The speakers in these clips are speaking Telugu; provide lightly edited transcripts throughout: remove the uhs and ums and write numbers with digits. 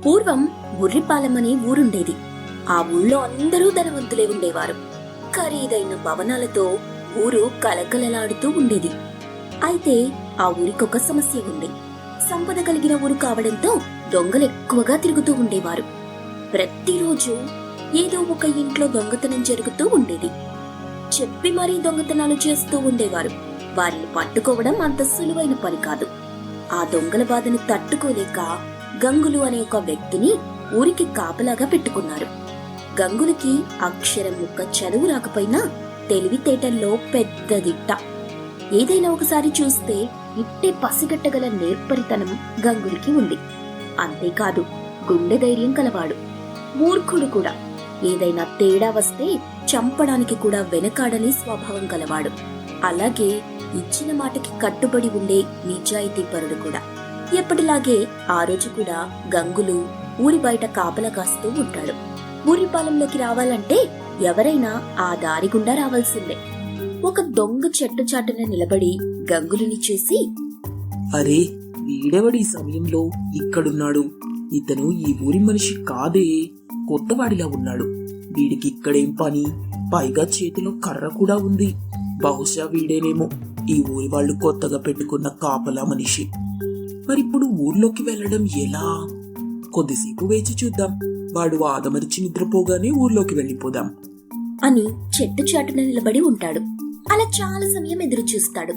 పూర్వం బుర్రిపాలెం అనే ఊరుండేది. ఆ ఊళ్ళో అందరూ ధనవంతులే ఉండేవారు. ఖరీదైన భవనాలతో ఊరు కలకలలాడుతూ ఉండేది. అయితే ఆ ఊరికొక సమస్య ఉంది. సంపద కలిగిన ఊరు కావడంతో దొంగలు ఎక్కువగా తిరుగుతూ ఉండేవారు. ప్రతిరోజు ఏదో ఒక ఇంట్లో దొంగతనం జరుగుతూ ఉండేది. చెప్పి మరీ దొంగతనాలు చేస్తూ ఉండేవారు. వారిని పట్టుకోవడం అంత సులువైన పని కాదు. ఆ దొంగల బాధను తట్టుకోలేక గంగులు అనే ఒక వ్యక్తిని ఊరికి కాపలాగా పెట్టుకున్నారు. గంగులకి అక్షరం ముక్క చదువు రాకపోయినా తెలివితేటల్లో పెద్ద దిట్ట. ఏదైనా ఒకసారి చూస్తే ఇట్టే పసిగట్టగల నేర్పరితనం గంగులకి ఉంది. అంతేకాదు, గుండె ధైర్యం కలవాడు. మూర్ఖుడు కూడా. ఏదైనా తేడా వస్తే చంపడానికి కూడా వెనకాడని స్వభావం కలవాడు. అలాగే ఇచ్చిన మాటకి కట్టుబడి ఉండే నిజాయితీపరుడు కూడా. ఎప్పటిలాగే ఆ రోజు కూడా గంగులు ఊరి బయట కాపలా కాస్తూ ఉంటాడు. ఊరిపాలెంలోకి రావాలంటే ఎవరైనా ఆ దారి గుండా రావాల్సిందే. ఒక దొంగ చెట్టు చాటున నిలబడి గంగులుని చూసి, అరే, వీడెవడి సమయంలో ఇక్కడున్నాడు? ఇతను ఈ ఊరి మనిషి కాదే, కొత్తవాడిలా ఉన్నాడు. వీడికి ఇక్కడేం పని? పైగా చేతిలో కర్ర కూడా ఉంది. బహుశా వీడేనేమో ఈ ఊరి వాళ్ళు కొత్తగా పెట్టుకున్న కాపలా మనిషి. మరిప్పుడు ఊర్లోకి వెళ్లడం ఎలా? కొద్దిసేపు వేచి చూద్దాం. వాడు ఆదమరిచి నిద్రపోగానే ఊర్లోకి వెళ్లిపోదాం అని చెట్టు చాటున నిలబడి ఉంటాడు. అలా చాలా సమయం ఎదురు చూస్తాడు.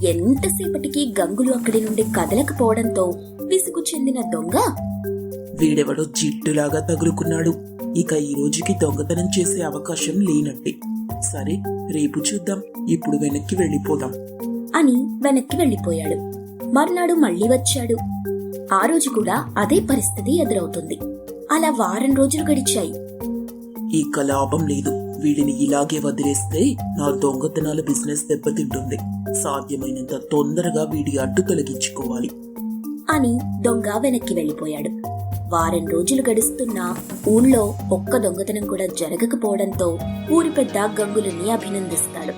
ఎంతసేపటికి గంగులు అక్కడి నుండి కదలకపోవడంతో విసుగు చెందిన దొంగ, వీడెవడో జిట్టులాగా తగులుకున్నాడు. ఇక ఈ రోజుకి దొంగతనం చేసే అవకాశం లేనట్టే. సరే, రేపు చూద్దాం. ఇప్పుడు వెనక్కి వెళ్లిపోదాం అని వెనక్కి వెళ్లిపోయాడు. మర్నాడు మళ్లీ వచ్చాడు. ఆ రోజు కూడా అదే పరిస్థితి ఎదురవుతుంది. అలా వారం రోజులు గడిచాయి. ఇక లాభం లేదు. వీడిని ఇలాగే వదిలేస్తే నా దొంగతనాల బిజినెస్ దెబ్బతింటుంది. సాధ్యమైనంత తొందరగా వీడి అడ్డు తొలగించుకోవాలి అని దొంగ వెనక్కి వెళ్లిపోయాడు. వారం రోజులు గడుస్తున్నా ఊళ్ళో ఒక్క దొంగతనం కూడా జరగకపోవడంతో ఊరి పెద్ద గంగులుని అభినందిస్తాడు.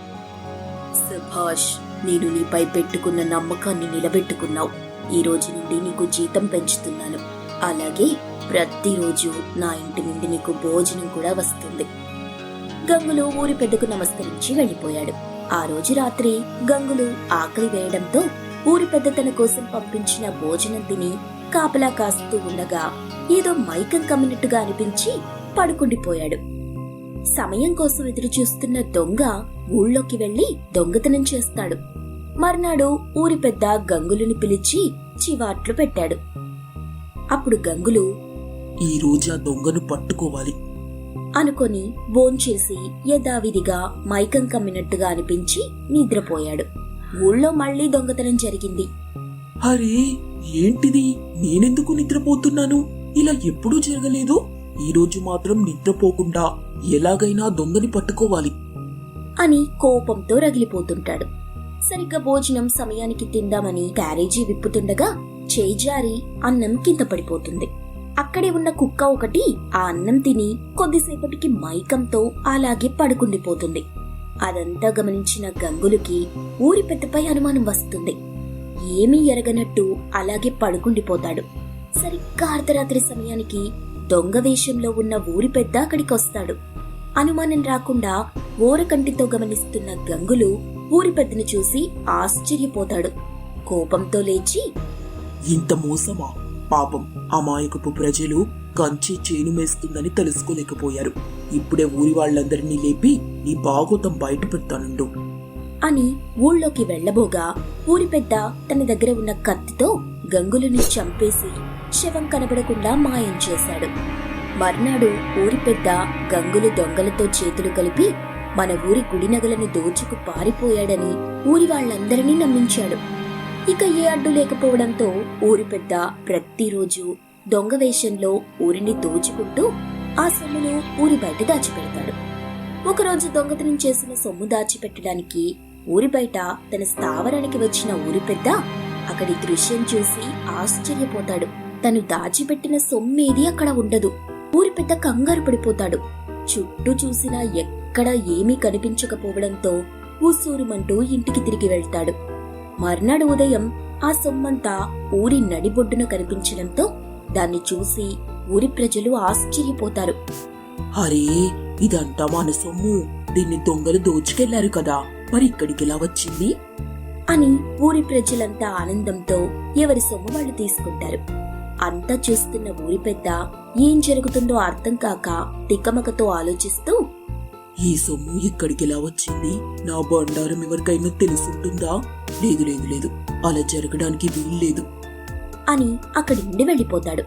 సుభాష్, నేను నీపై పెట్టుకున్న నమ్మకాన్ని నిలబెట్టుకున్నావు. ఈ రోజు నుండి నీకు జీతం పెంచుతున్నాను. అలాగే ప్రతిరోజు నా ఇంటి నుండి నీకు భోజనం కూడా వస్తుంది. గంగులు ఊరి పెద్దకు నమస్కరించి వెళ్లిపోయాడు. ఆ రోజు రాత్రి గంగులు ఆకలి వేయడంతో ఊరి పెద్ద తన కోసం పంపించిన భోజనం తిని కాపలా కాస్తూ ఉండగా ఏదో మైకం కమ్మినట్టుగా అనిపించి పడుకుండిపోయాడు. సమయం కోసం ఎదురు చూస్తున్న దొంగ ఊళ్ళోకి వెళ్లి దొంగతనం చేస్తాడు. మర్నాడు ఊరి పెద్ద గంగులుని పిలిచి చివాట్లు పెట్టాడు. అప్పుడు గంగులు, ఈ రోజు ఆ దొంగను పట్టుకోవాలి అనుకొని భోంచేసి యథావిధిగా మైకం కమ్మినట్టుగా అనిపించి నిద్రపోయాడు. ఊళ్ళో మళ్లీ దొంగతనం జరిగింది. అరే, ఏంటిది? నేనెందుకు నిద్రపోతున్నాను? ఇలా ఎప్పుడూ జరగలేదు. ఈ రోజు మాత్రం నిద్రపోకుండా ఎలాగైనా దొంగని పట్టుకోవాలి అని కోపంతో రగిలిపోతుంటాడు. సరిగ్గా భోజనం సమయానికి తిందామని క్యారేజీ విప్పుతుండగా చేజారి అన్నం కింద పడిపోతుంది. అక్కడే ఉన్న కుక్క ఒకటి ఆ అన్నం తిని కొద్దిసేపటికి మైకంతో అలాగే పడుకుండిపోతుంది. అదంతా గమనించిన గంగులుకి ఊరి పెద్దపై అనుమానం వస్తుంది. ఏమీ ఎరగనట్టు అలాగే పడుకుండిపోతాడు. సరిగ్గా అర్ధరాత్రి సమయానికి దొంగ వేషంలో ఉన్న ఊరి పెద్ద అక్కడికి వస్తాడు. అనుమానం రాకుండా ఓరకంటితో గమనిస్తున్న గంగులు ఊరి పెద్దను చూసి ఆశ్చర్యపోతాడు. కోపంతో లేచి, ఇంత మోసమా? పాపం, అమాయకపు ప్రజలు కంచి చేను మేస్తుందని తెలుసుకోలేకపోయారు. ఇప్పుడే ఊరి వాళ్ళందరినీ లేపి నీ బాగోతం బయట పెడతానుండు అని ఊళ్ళోకి వెళ్లబోగా ఊరి పెద్ద తన దగ్గర ఉన్న కత్తితో గంగులుని చంపేసి శవం కనబడకుండా మాయం చేశాడు. మర్నాడు ఊరి పెద్ద గంగులు దొంగలతో చేతులు కలిపి మన ఊరి గుడి నగలను దోచుకు పారిపోయాడని ఊరి వాళ్ళందరినీ నమ్మించాడు. ఇక ఏ అడ్డు లేకపోవడంతో ఊరి పెద్ద ప్రతిరోజు దొంగ వేషంలో ఊరిని దోచుకుంటూ ఆ సొమ్మును ఊరి బయట దాచిపెడతాడు. ఒకరోజు దొంగతనం చేసిన సొమ్ము దాచిపెట్టడానికి ఊరి బయట తన స్థావరానికి వచ్చిన ఊరి పెద్ద అక్కడి దృశ్యం చూసి ఆశ్చర్యపోతాడు. తను దాచిపెట్టిన సొమ్మేది అక్కడ ఉండదు. ఊరి పెద్ద కంగారు పడిపోతాడు. చుట్టూ చూసినా ఎక్కడా ఏమీ కనిపించకపోవడంతో ఊసూరుమంటూ ఇంటికి తిరిగి వెళ్తాడు. మర్నాడు ఉదయం ఆ సొమ్మంతా ఊరి నడిబొడ్డున కనిపించడంతో దాన్ని చూసి ఊరి ప్రజలు ఆశ్చర్యపోతారు. అరే, ఇదంతా మన సొమ్ము. దీన్ని దొంగలు దోచుకెళ్లారు కదా, మరి ఇక్కడికి ఎలా వచ్చింది? అని ఊరి ప్రజలంతా ఆనందంతో ఎవరి సొమ్ము వాళ్ళు తీసుకుంటారు. అంతా చూస్తున్న ఊరి పెద్ద ఏం జరుగుతుందో అర్థం కాక తిక్కమకతో ఆలోచిస్తూ, ఈ సొమ్ము ఇక్కడికి ఎలా వచ్చింది? నా బండారం ఎవరికైనా తెలుసుంటుందా? లేదు లేదు లేదు, అలా జరగడానికి వీల్లేదు అని అక్కడి నుండి వెళ్లిపోతాడు.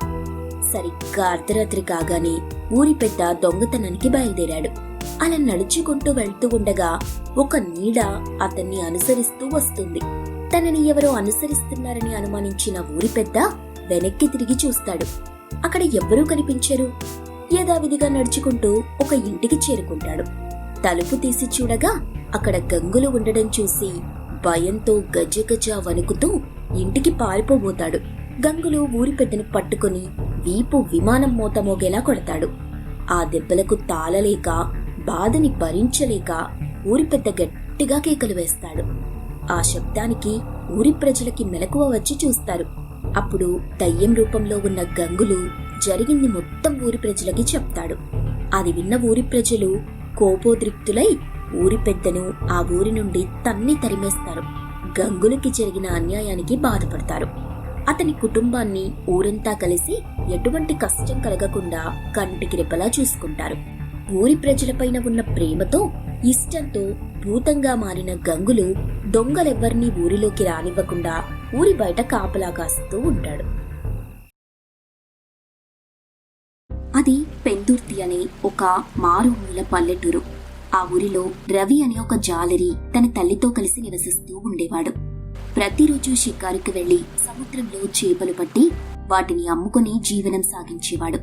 సరిగ్గా అర్ధరాత్రి కాగానే ఊరి పెద్ద దొంగతనానికి బయలుదేరాడు. అలా నడుచుకుంటూ వెళ్తూ ఉండగా ఒక నీడ అతన్ని అనుసరిస్తూ వస్తుంది. తనని ఎవరో అనుసరిస్తున్నారని అనుమానించిన ఊరి పెద్ద వెనక్కి తిరిగి చూస్తాడు. అక్కడ ఎవ్వరూ కనిపించరు. యథావిధిగా నడుచుకుంటూ ఒక ఇంటికి చేరుకుంటాడు. తలుపు తీసి చూడగా అక్కడ గంగులు ఉండడం చూసి భయంతో గజగజ వణుకుతూ ఇంటికి పారిపోబోతాడు. గంగులు ఊరి పెద్దను పట్టుకుని వీపు విమానం మోత మోగేలా కొడతాడు. ఆ దెబ్బలకు తాళలేక బాధని భరించలేక ఊరి పెద్ద గట్టిగా కేకలు వేస్తాడు. ఆ శబ్దానికి ఊరి ప్రజలకి మెలకువ వచ్చి చూస్తారు. అప్పుడు దయ్యం రూపంలో ఉన్న గంగులు జరిగింది మొత్తం ఊరి ప్రజలకి చెప్తాడు. అది విన్న ఊరి ప్రజలు కోపోద్రిక్తులై ఊరి పెద్దను ఆ ఊరి నుండి తన్ని తరిమేస్తారు. గంగులకి జరిగిన అన్యాయానికి బాధపడతారు. అతని కుటుంబాన్ని ఊరంతా కలిసి ఎటువంటి కష్టం కలగకుండా కంటికి రెప్పలా చూసుకుంటారు. ఊరి ప్రజలపైన ఉన్న ప్రేమతో ఇష్టంతో భూతంగా మారిన గంగులు దొంగలెవ్వరినీ ఊరిలోకి రానివ్వకుండా ఊరి బయట కాపలా కాస్తూ ఉంటాడు. అది పెందుర్తి అనే ఒక మారుమూల పల్లెటూరు. ఆ ఊరిలో రవి అనే ఒక జాలరి తన తల్లితో కలిసి నివసిస్తూ ఉండేవాడు. ప్రతిరోజు షికారుకి వెళ్లి సముద్రంలో చేపలు పట్టి వాటిని అమ్ముకుని జీవనం సాగించేవాడు.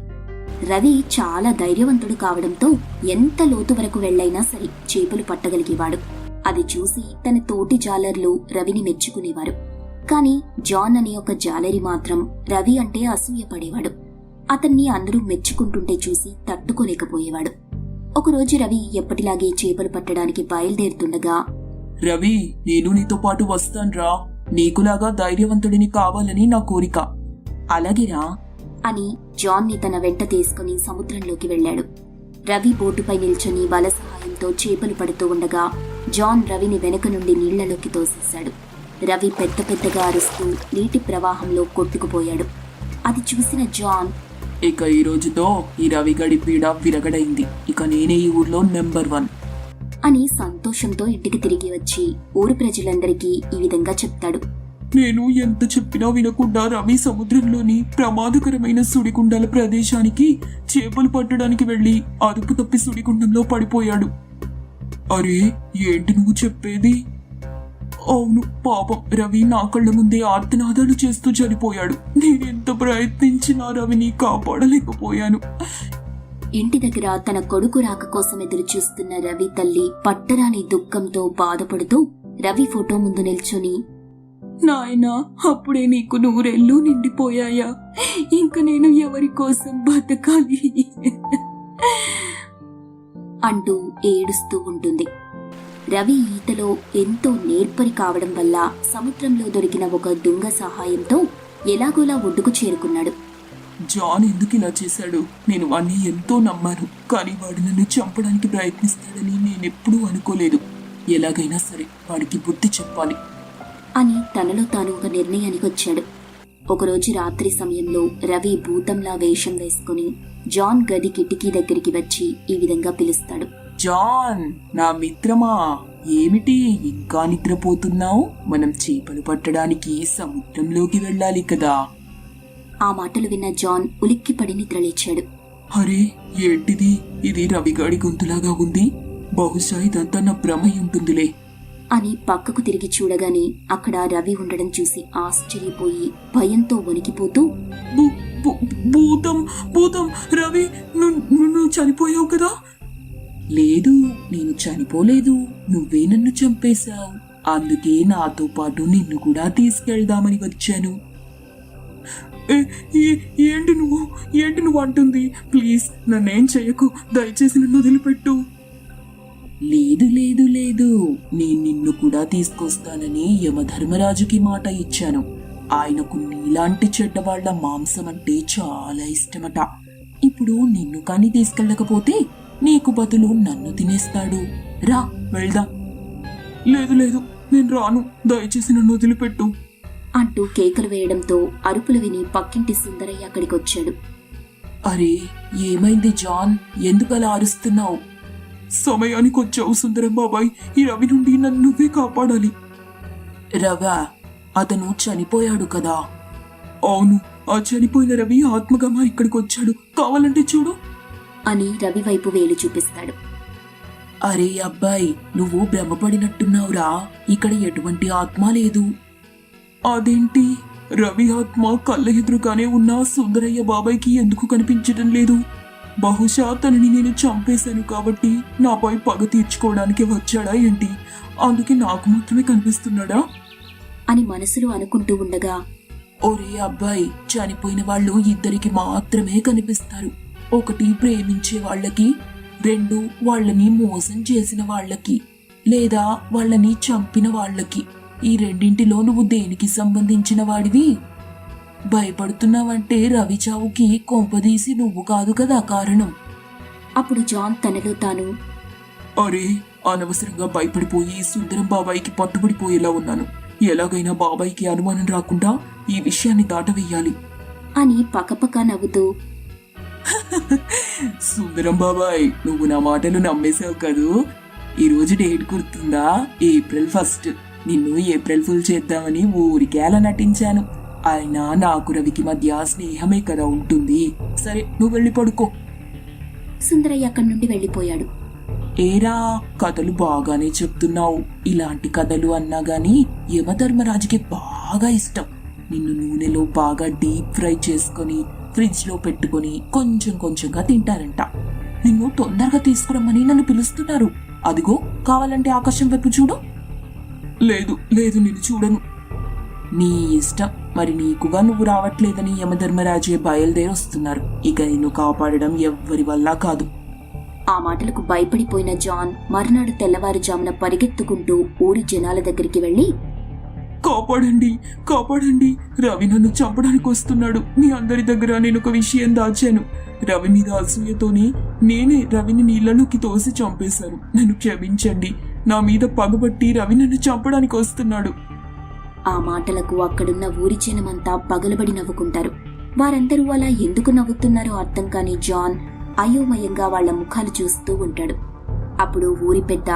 రవి చాలా ధైర్యవంతుడు కావడంతో ఎంత లోతు వరకు వెళ్లైనా సరే చేపలు పట్టగలిగేవాడు. అది చూసి తన తోటి జాలర్లు రవిని మెచ్చుకునేవారు. కాని జాన్ అనే ఒక జాలరి మాత్రం రవి అంటే అసూయపడేవాడు. అతన్ని అందరూ మెచ్చుకుంటుంటే చూసి తట్టుకోలేకపోయేవాడు. ఒకరోజు రవి ఎప్పటిలాగే చేపలు పట్టడానికి బయలుదేరుతుండగా, రవి, నేను నీతో పాటు వస్తాన్రా. నీకులాగా ధైర్యవంతుడిని కావాలని నా కోరిక. అలాగేరా అని జాన్ ని తన వెంట తీసుకుని సముద్రంలోకి వెళ్లాడు. రవి బోటుపై నిల్చొని వల సహాయంతో చేపలు పడుతూ ఉండగా జాన్ రవిని వెనక నుండి నీళ్లలోకి తోసేశాడు. రవి పెద్ద పెద్దగా అరుస్తూ నీటి ప్రవాహంలో కొట్టుకుపోయాడు. అది చూసిన జాన్, ఇక ఈ రోజుతో ఈ రవిగడి పీడ విరగడైంది. ఇక నేనే ఈ ఊర్లో నెంబర్ 1 అని సంతోషంతో ఇంటికి తిరిగి వచ్చి ఊరి ప్రజలందరికీ ఈ విధంగా చెప్తాడు. నేను ఎంత చెప్పినా వినకుండా రవి సముద్రంలోని ప్రమాదకరమైన సుడిగుండాల ప్రదేశానికి చేపలు పట్టడానికి వెళ్లి అదుపు తప్పి సుడిగుండంలో పడిపోయాడు. అరే, ఏంటి నువ్వు చెప్పేది? అవును, పాపం రవి నా కళ్ళ ముందే ఆర్తనాదాలు చేస్తూ చనిపోయాడు. నేనెంత ప్రయత్నించినా రవిని కాపాడలేకపోయాను. ఇంటి దగ్గర తన కొడుకు రాక కోసం ఎదురు చూస్తున్న రవి తల్లి పట్టరాని దుఃఖంతో బాధపడుతూ రవి ఫోటో ముందు నిల్చొని, నాయనా, అప్పుడే నీకు 100 ఏళ్ళు నిండిపోయాయా? ఇంక నేను ఎవరి కోసం బతకాలి అంటూ ఏడుస్తూ ఉంటుంది. రవి ఈతలో ఎంతో నేర్పరి కావడం వల్ల సముద్రంలో దొరికిన ఒక దొంగ సహాయంతో ఎలాగోలా ఒడ్డుకు చేరుకున్నాడు. జాన్ ఎందుకు ఇలా చేశాడు? నేను వాణ్ణి ఎంతో నమ్మాను, కానీ వాడు నన్ను చంపడానికి ప్రయత్నిస్తాడని నేనెప్పుడూ అనుకోలేదు. ఎలాగైనా సరే వాడికి బుద్ధి చెప్పాలి అని తనలో తాను ఒక నిర్ణయానికి వచ్చాడు. ఒకరోజు రాత్రి సమయంలో రవి భూతంలా వేషం వేసుకుని జాన్ గది కిటికీ దగ్గరికి వచ్చి ఈ విధంగా పిలుస్తాడు. జాన్, నా మిత్రమా, ఏమిటి ఇంకా నిద్రపోతున్నావు? మనం చేపలు పట్టడానికి సముద్రంలోకి వెళ్ళాలి కదా. ఆ మాటలు విన్న జాన్ ఉలిక్కిపడి నిద్రలేచాడు. అరే, ఏంటిది? ఇది రవిగాడి గొంతులాగా ఉంది. బహుశా ఇదంతా నా భ్రమ ఉంటుందిలే అని పక్కకు తిరిగి చూడగానే అక్కడ రవి ఉండడం చూసి ఆశ్చర్యపోయి భయంతో వణికిపోతూ, భూతం భూతం రవి, నువ్వు చనిపోయావు కదా? లేదు, నేను చనిపోలేదు. నువ్వే నన్ను చంపేశావు. అందుకే నాతో పాటు నిన్ను కూడా తీసుకెళ్దామని వచ్చాను. ఏంటి నువ్వు అంటుంది? ప్లీజ్ నన్నేం చెయ్యకు, దయచేసి నన్ను వదిలిపెట్టు. లేదు లేదు లేదు, నేను నిన్ను కూడా తీసుకొస్తానని యమధర్మరాజుకి మాట ఇచ్చాను. ఆయనకు నీలాంటి చెడ్డవాళ్ల మాంసం అంటే చాలా ఇష్టమట. ఇప్పుడు నిన్ను కాని తీసుకెళ్ళకపోతే నీకు బదులు నన్ను తినేస్తాడు. రా వెళ్దాం. లేదు లేదు, నేను రాను, దయచేసి నన్ను వదిలిపెట్టు అంటూ కేకలు వేయడంతో అరుపులు విని పక్కింటి సుందరయ్య అక్కడికొచ్చాడు. అరే ఏమైంది జాన్, ఎందుకలా అరుస్తున్నావు? సమయానికి వచ్చావు సుందరం బాబాయ్, ఈ రవి నుండి నన్ను నువ్వే కాపాడాలి. రవా, అతను చనిపోయాడు కదా? అవును, ఆ చనిపోయిన రవి ఆత్మగా మా ఇక్కడికి వచ్చాడు, కావాలంటే చూడు అని రవి వైపు వేలు చూపిస్తాడు. అరే అబ్బాయి, నువ్వు భ్రమపడినట్టున్నావురా, ఇక్కడ ఎటువంటి ఆత్మ లేదు. అదేంటి, రవి ఆత్మ కళ్ళ ఎదురుగానే ఉన్న సుందరయ్య బాబాయ్కి ఎందుకు కనిపించడం లేదు? బహుశా తనని నేను చంపేశాను కాబట్టి నాపై పగ తీర్చుకోవడానికి వచ్చాడా ఏంటి? అందుకే నాకు మాత్రమే కనిపిస్తున్నాడా అని మనసులో అనుకుంటూ ఉండగా, ఒరే అబ్బాయి, చనిపోయిన వాళ్ళు ఇద్దరికి మాత్రమే కనిపిస్తారు. ఒకటి ప్రేమించే వాళ్ళకి, రెండు వాళ్ళని మోసం చేసిన వాళ్ళకి, లేదా వాళ్ళని చంపిన వాళ్ళకి. ఈ రెండింటిలో నువ్వు దేనికి సంబంధించిన వాడివి? భయపడుతున్నావంటే రవి చావుకి కొంపదీసి నువ్వు కాదు కదా కారణం. అప్పుడు జాన్ తనలో తాను, అరే అనవసరంగా భయపడిపోయి సుందరం బాబాయికి పట్టుబడిపోయేలా ఉన్నాను. ఎలాగైనా బాబాయికి అనుమానం రాకుండా ఈ విషయాన్ని దాటవేయాలి అని పకపక నవ్వుతూ, సుందరం బాబాయ్, నువ్వు నా మాటలు నమ్మేశావు కదూ. ఈరోజు డేట్ గుర్తుందా? ఏప్రిల్ 1. నిన్ను ఏప్రిల్ ఫుల్ చేద్దామని ఊరికే అలా నటించాను. అయినా నాకు రవికి మధ్య స్నేహమే కదా ఉంటుంది. సరే, నువ్వు వెళ్ళి పడుకో. సుందరయ్య అక్కడి నుండి వెళ్ళిపోయాడు. ఏరా, కథలు బాగానే చెప్తున్నావు. ఇలాంటి కథలు అన్నా గాని యమధర్మరాజుకి బాగా ఇష్టం. నిన్ను నూనెలో బాగా డీప్ ఫ్రై చేసుకొని ఫ్రిడ్జ్ లో పెట్టుకుని కొంచెం కొంచెంగా తింటారంట. నిన్ను తొందరగా తీసుకురమ్మని నన్ను పిలుస్తున్నారు. అదిగో, కావాలంటే ఆకాశం వైపు చూడు. లేదు లేదు, నేను చూడను. నీ ఇష్టం. మరి నీకుగా నువ్వు రావట్లేదని యమధర్మరాజే బయలుదేరొస్తున్నారు. ఇక నిన్ను కాపాడడం ఎవ్వరి వల్ల కాదు. ఆ మాటలకు భయపడిపోయిన జాన్ మర్నాడు తెల్లవారుజామున పరిగెత్తుకుంటూ ఊరి జనాల దగ్గరికి వెళ్లి, కాపాడండి కాపాడండి, రవి నన్ను చంపడానికి వస్తున్నాడు. మీ అందరి దగ్గర నేను ఒక విషయం దాచాను. రవి మీద అసూయతోని నేనే రవిని నీళ్లలోకి తోసి చంపేశాను. నన్ను క్షమించండి. నా మీద పగబట్టి రవి నన్ను చంపడానికి వస్తున్నాడు. ఆ మాటలకు అక్కడున్న ఊరి జనమంతా పగలబడి నవ్వుకుంటారు. వారందరూ అలా ఎందుకు నవ్వుతున్నారో అర్థం కాని జాన్ అయోమయంగా వాళ్ల ముఖాలు చూస్తూ ఉంటాడు. అప్పుడు ఊరి పెద్ద,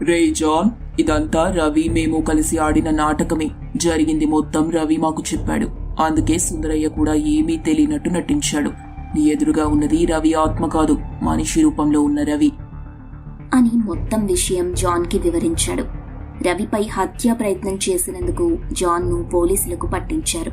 రే జాన్, ఇదంతా రవి మేము కలిసి ఆడిన నాటకమే. జరిగింది మొత్తం రవి మాకు చెప్పాడు. అందుకే సుందరయ్య కూడా ఏమీ తెలియనట్టు నటించాడు. నీ ఎదురుగా ఉన్నది రవి ఆత్మ కాదు, మనిషి రూపంలో ఉన్న రవి అని మొత్తం విషయం జాన్ కి వివరించాడు. రవిపై హత్యా ప్రయత్నం చేసినందుకు జాన్ ను పోలీసులకు పట్టించారు.